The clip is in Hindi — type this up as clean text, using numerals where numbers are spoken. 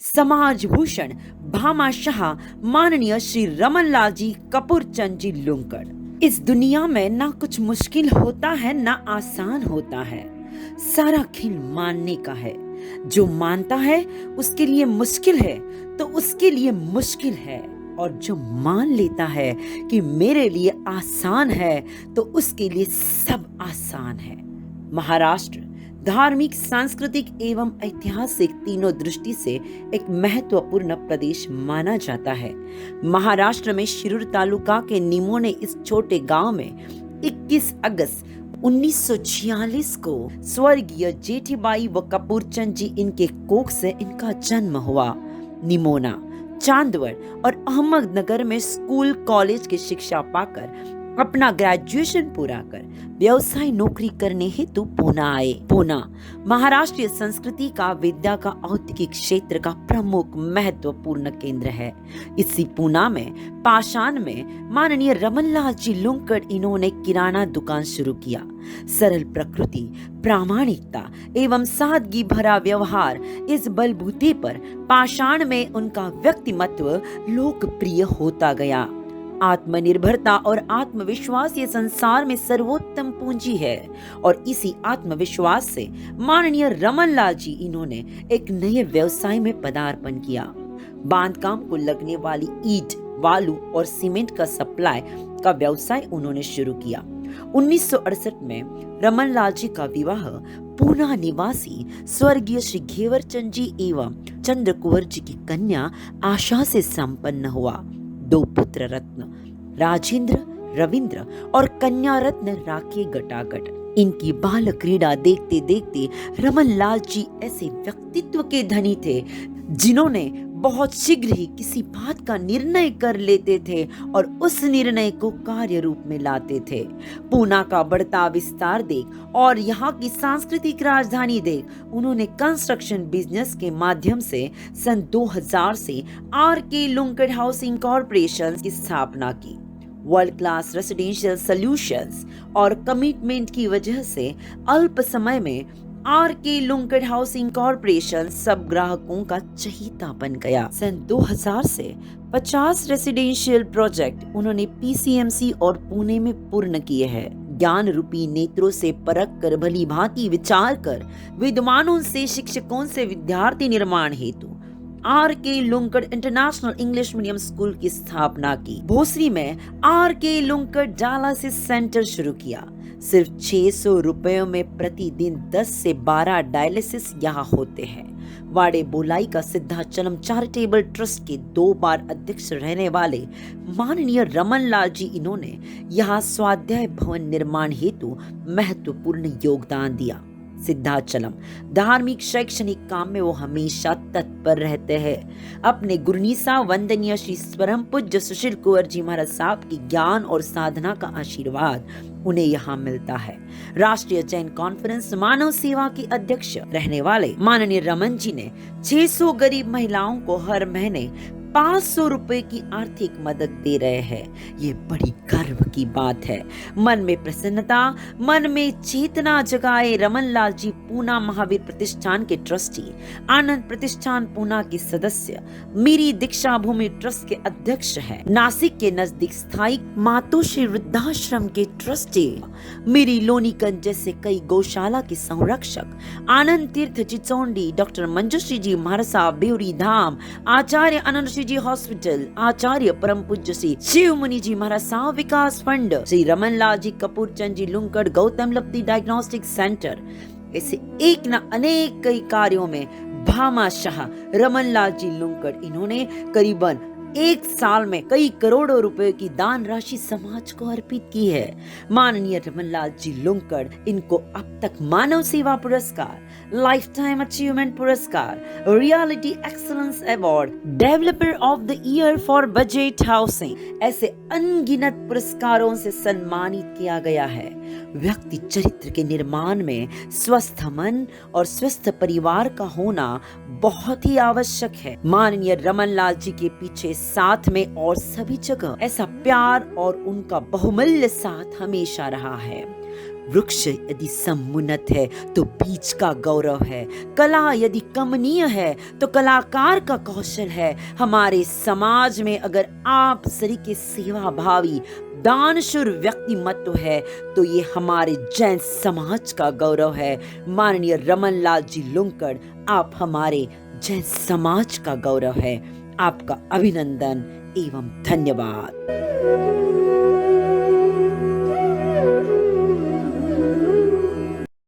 समाज भूषण भामाशाह माननीय श्री रमन लाल जी कपूर चंद जी लुंकड़। इस दुनिया में ना कुछ मुश्किल होता है ना आसान होता है, सारा खेल मानने का है। जो मानता है उसके लिए मुश्किल है तो उसके लिए मुश्किल है, और जो मान लेता है कि मेरे लिए आसान है तो उसके लिए सब आसान है। महाराष्ट्र धार्मिक, सांस्कृतिक एवं ऐतिहासिक तीनों दृष्टि से एक महत्वपूर्ण प्रदेश माना जाता है। महाराष्ट्र में शिरूर तालुका के निमोने इस छोटे गांव में 21 अगस्त 1946 को स्वर्गीय जेठीबाई व कपूरचंद जी इनके कोख से इनका जन्म हुआ। निमोना, चांदवड़ और अहमदनगर में स्कूल कॉलेज की शिक्षा पाकर अपना ग्रेजुएशन पूरा कर व्यवसाय नौकरी करने हेतु पूना आए। पूना महाराष्ट्रीय संस्कृति का, विद्या का, औद्योगिक क्षेत्र का प्रमुख महत्वपूर्ण केंद्र है। इसी पूना में पाषाण में माननीय रमनलाल जी लुंकड़ इन्होंने किराना दुकान शुरू किया। सरल प्रकृति, प्रामाणिकता एवं सादगी भरा व्यवहार, इस बलबूते पर पाषाण में उनका व्यक्तिमत्व लोकप्रिय होता गया। आत्मनिर्भरता और आत्मविश्वास ये संसार में सर्वोत्तम पूंजी है, और इसी आत्मविश्वास से माननीय रमनलाल जी इन्होंने एक नए व्यवसाय में पदार्पण किया। बांधकाम को लगने वाली ईंट, बालू और सीमेंट का सप्लाई का व्यवसाय उन्होंने शुरू किया। 1968 में रमनलाल जी का विवाह पूना निवासी स्वर्गीय श्री घेवरचंद जी एवं चंद्र कुंवर जी की कन्या आशा से संपन्न हुआ। 2 पुत्र रत्न राजेंद्र, रविंद्र और कन्या रत्न राखी गटागट। इनकी बाल क्रीड़ा देखते देखते रमनलाल जी ऐसे व्यक्तित्व के धनी थे जिन्होंने बहुत शीघ्र ही किसी बात का निर्णय कर लेते थे और उस निर्णय को कार्य रूप में लाते थे। पूना का बढ़ता विस्तार देख और यहाँ की सांस्कृतिक राजधानी देख उन्होंने कंस्ट्रक्शन बिजनेस के माध्यम से सन 2000 से आर.के. लुंकड़ हाउसिंग कॉर्पोरेशन की स्थापना की। वर्ल्ड क्लास रेसिडेंशियल सॉल्यूशंस और कमिटमेंट की वजह से अल्प समय में आर.के. लुंकड़ हाउसिंग कॉर्पोरेशन सब ग्राहकों का चहीता बन गया। सन 2000 से 50 रेसिडेंशियल प्रोजेक्ट उन्होंने पीसीएमसी और पुणे में पूर्ण किए हैं। ज्ञान रूपी नेत्रों से परख कर, भली भांति विचार कर, विद्वानों से, शिक्षकों से विद्यार्थी निर्माण हेतु R K. Lunkad international English medium school की स्थापना की। भोसरी में आर.के. लुंकड़ डायलिसिस सेंटर शुरू किया। सिर्फ 600 रुपयों में प्रतिदिन 10 से 12 डायलिसिस यहाँ होते हैं। वाड़े बोलाई का सिद्धाचलम चैरिटेबल ट्रस्ट के 2 बार अध्यक्ष रहने वाले माननीय रमनलाल जी इन्होंने यहाँ स्वाध्याय भवन निर्माण हेतु महत्वपूर्ण योगदान दिया। सिद्धाचलम धार्मिक शैक्षणिक काम में वो हमेशा तत्पर रहते हैं। अपने गुरनीसा वंदनीय श्री परम पूज्य सुशील कुंवर जी महाराज साहब की ज्ञान और साधना का आशीर्वाद उन्हें यहाँ मिलता है। राष्ट्रीय जैन कॉन्फ्रेंस मानव सेवा के अध्यक्ष रहने वाले माननीय रमन जी ने 600 गरीब महिलाओं को हर महीने 500 रुपए की आर्थिक मदद दे रहे हैं। ये बड़ी गर्व की बात है। मन में प्रसन्नता, मन में चेतना जगाए रमनलाल जी पूना महावीर प्रतिष्ठान के ट्रस्टी, आनंद प्रतिष्ठान पूना के सदस्य, मेरी दीक्षा भूमि ट्रस्ट के अध्यक्ष हैं। नासिक के नजदीक स्थायी मातोश्री वृद्धाश्रम के ट्रस्टी, मेरी लोनीकंज जैसे कई गौशाला के संरक्षक, आनंद तीर्थ चिचौंडी, डॉक्टर मंजुश्री जी महाराज साहब बेउरी धाम, आचार्य आनंद जी हॉस्पिटल, आचार्य परम पूज्य श्री शिव मुनि जी महाराज साहब विकास फंड, श्री रमनलाल जी कपूरचंद जी लुंकड़ गौतम लब्धि डायग्नोस्टिक सेंटर, ऐसे एक न अनेक कई कार्यों में भामाशाह रमनलाल जी लुंकड़ इन्होंने करीबन 1 साल में कई करोड़ों रुपए की दान राशि समाज को अर्पित की है। माननीय रमनलाल जी लुंकड़ इनको अब तक मानव सेवा पुरस्कार, लाइफ टाइम अचीवमेंट पुरस्कार, reality excellence award, developer of the year for budget housing, ऐसे अनगिनत पुरस्कारों से सम्मानित किया गया है। व्यक्ति चरित्र के निर्माण में स्वस्थ मन और स्वस्थ परिवार का होना बहुत ही आवश्यक है। माननीय रमनलाल जी के पीछे साथ में और सभी जगह ऐसा प्यार और उनका बहुमूल्य साथ हमेशा रहा है। वृक्ष यदि समुन्नत है तो बीज का गौरव है, कला यदि कमनीय है तो कलाकार का कौशल है। हमारे समाज में अगर आप सरीखे सेवा भावी दानशूर व्यक्तिमत्व है तो ये हमारे जैन समाज का गौरव है। माननीय रमन लाल जी लुंकड़, आप हमारे जैन समाज का गौरव है। आपका अभिनंदन एवं धन्यवाद।